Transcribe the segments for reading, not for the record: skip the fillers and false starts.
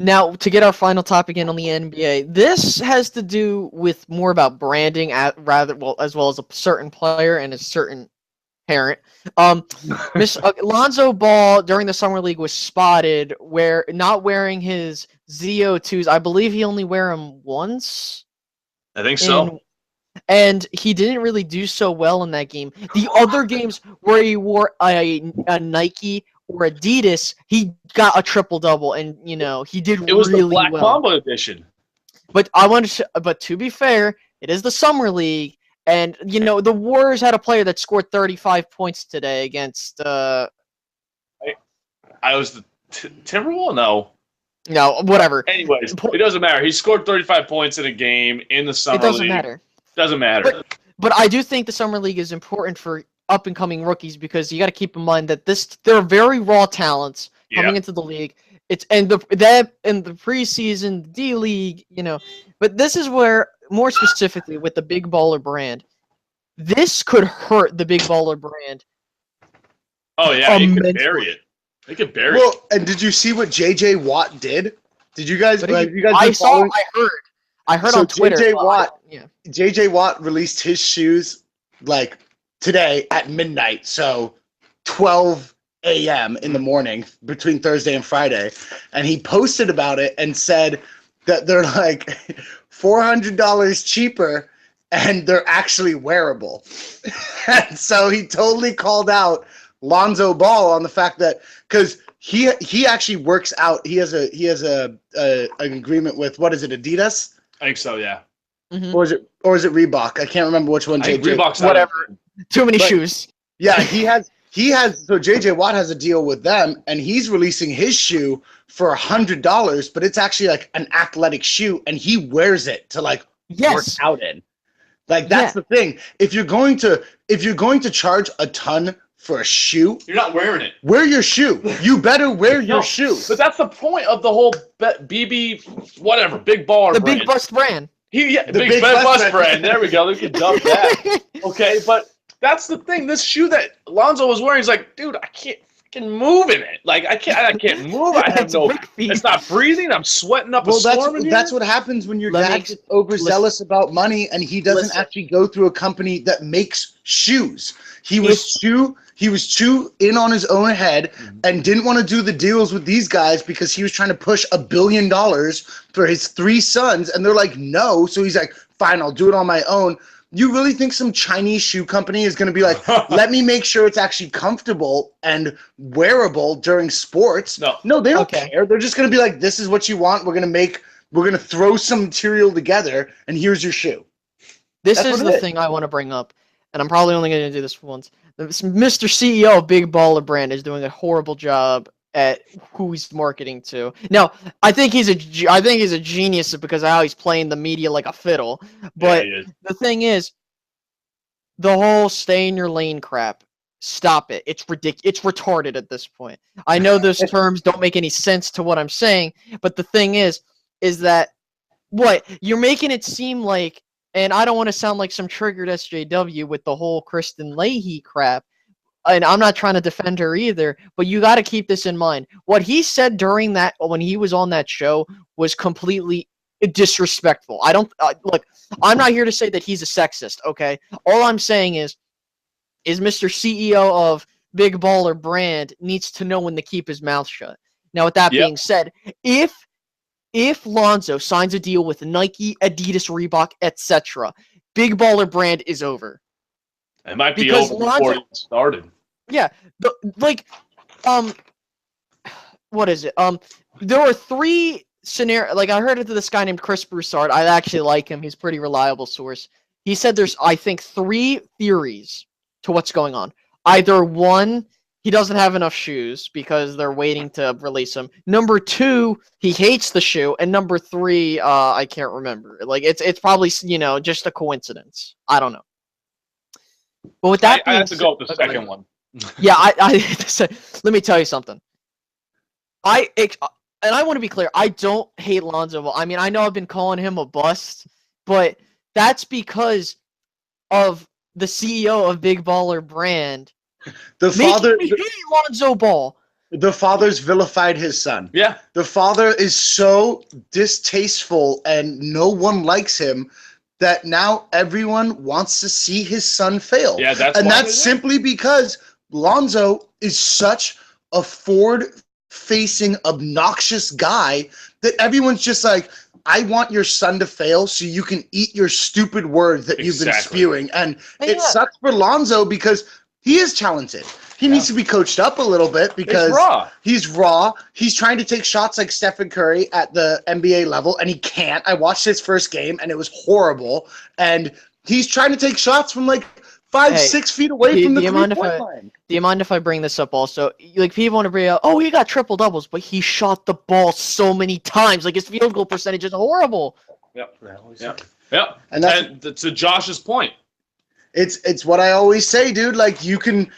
Now, to get our final topic in on the NBA, this has to do with more about branding, as well as a certain player and a certain parent. Miss Lonzo Ball during the summer league was spotted not wearing his ZO2s. I believe he only wear them once. I think so. And he didn't really do so well in that game. The other games where he wore a Nike or Adidas, he got a triple double, and he did It was the really Black well. Mamba edition. But but to be fair, it is the summer league, and the Warriors had a player that scored 35 points today against. I was the Timberwolves. No, whatever. Anyways, it doesn't matter. He scored 35 points in a game in the summer league. It doesn't matter. Doesn't matter. But I do think the summer league is important for up and coming rookies because you got to keep in mind that they're very raw talents coming into the league. It's in the preseason D League, But this is where, more specifically, with the Big Baller brand, this could hurt the Big Baller brand. Oh yeah, you could bury it. They could bury it. Well, and did you see what J.J. Watt did? Did you guys? I heard on Twitter. J.J. Watt released his shoes like today at midnight, so 12 a.m. in the morning between Thursday and Friday, and he posted about it and said that they're like $400 cheaper and they're actually wearable. And so he totally called out Lonzo Ball on the fact that because he actually works out. He has an agreement with, what is it, Adidas? I think so, yeah. Mm-hmm. Or is it Reebok? I can't remember which one. Reebok's whatever. Too many shoes. Yeah, he has. So JJ Watt has a deal with them, and he's releasing his shoe for $100, but it's actually like an athletic shoe, and he wears it to work out in. Like that's the thing. If you're going to charge a ton for a shoe, you're not wearing it. Wear your shoe. You better wear your shoe. But that's the point of the whole BB whatever Big Baller the brand. Big Bust brand. The big bust brand. There we go. We can dump that. Okay, but that's the thing. This shoe that Lonzo was wearing, he's like, dude, I can't fucking move in it. Like I can't move. I have no. It's not breathing. I'm sweating up a storm in here. That's what happens when your dad gets overzealous about money and he doesn't actually go through a company that makes shoes. He was too in on his own head and didn't want to do the deals with these guys because he was trying to push $1 billion for his 3 sons, and they're like, no. So he's like, fine, I'll do it on my own. You really think some Chinese shoe company is going to be like, let me make sure it's actually comfortable and wearable during sports? No, they don't care. They're just going to be like, this is what you want. We're going to throw some material together, and here's your shoe. This is the thing I want to bring up, and I'm probably only going to do this once. Mr. CEO of Big Baller Brand is doing a horrible job at who he's marketing to. Now, I think he's a genius because of how he's playing the media like a fiddle. But the thing is, the whole stay in your lane crap, stop it. It's ridiculous. It's retarded at this point. I know those terms don't make any sense to what I'm saying, but the thing is that you're making it seem like. And I don't want to sound like some triggered SJW with the whole Kristen Leahy crap. And I'm not trying to defend her either, but you got to keep this in mind. What he said during that, when he was on that show, was completely disrespectful. Look, I'm not here to say that he's a sexist, okay? All I'm saying is Mr. CEO of Big Baller Brand needs to know when to keep his mouth shut. Now, with that being said, if Lonzo signs a deal with Nike, Adidas, Reebok, etc., Big Baller Brand is over. It might be over before it started. Yeah, what is it? There were 3 scenarios. Like I heard it to this guy named Chris Broussard. I actually like him. He's a pretty reliable source. He said there's, I think, 3 theories to what's going on. Either 1, he doesn't have enough shoes because they're waiting to release them. Number 2, he hates the shoe, and number 3, I can't remember. Like it's probably just a coincidence. I don't know. But with that, I have to go with the second one. Yeah, let me tell you something. And I want to be clear. I don't hate Lonzo Ball. I mean, I know I've been calling him a bust, but that's because of the CEO of Big Baller Brand. The father hate Lonzo Ball. The father's vilified his son. Yeah. The father is so distasteful and no one likes him that now everyone wants to see his son fail. Yeah, that's simply because Lonzo is such a forward-facing, obnoxious guy that everyone's just like, I want your son to fail so you can eat your stupid words that you've been spewing. And it sucks for Lonzo because he is talented. He needs to be coached up a little bit because he's raw. He's trying to take shots like Stephen Curry at the NBA level, and he can't. I watched his first game, and it was horrible. And he's trying to take shots from like 5-6 feet away from the three-point line. Do you mind if I bring this up also? Like, people want to bring up, oh, he got triple doubles, but he shot the ball so many times. Like, his field goal percentage is horrible. Yep. And to Josh's point, it's what I always say, dude. Like, you can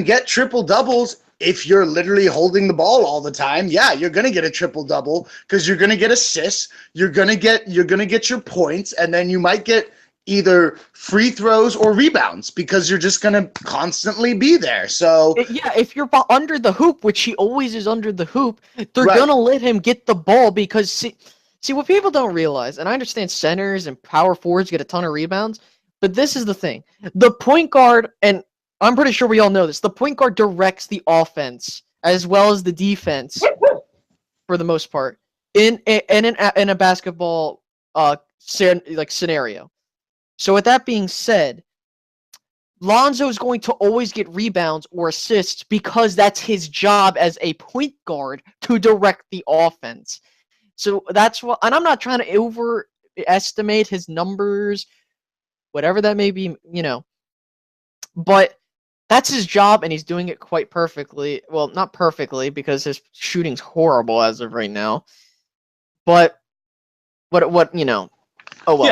get triple doubles if you're literally holding the ball all the time. Yeah, you're gonna get a triple double because you're gonna get assists. You're gonna get your points, and then you might get either free throws or rebounds because you're just going to constantly be there. So yeah, if you're under the hoop, which he always is under the hoop, they're going to let him get the ball because see what people don't realize, and I understand centers and power forwards get a ton of rebounds, but this is the thing. The point guard, and I'm pretty sure we all know this, the point guard directs the offense as well as the defense for the most part in a basketball scenario. So with that being said, Lonzo is going to always get rebounds or assists because that's his job as a point guard to direct the offense. So that's what, and I'm not trying to overestimate his numbers, whatever that may be, but that's his job and he's doing it quite perfectly. Well, not perfectly because his shooting's horrible as of right now, but what, oh well. Yeah.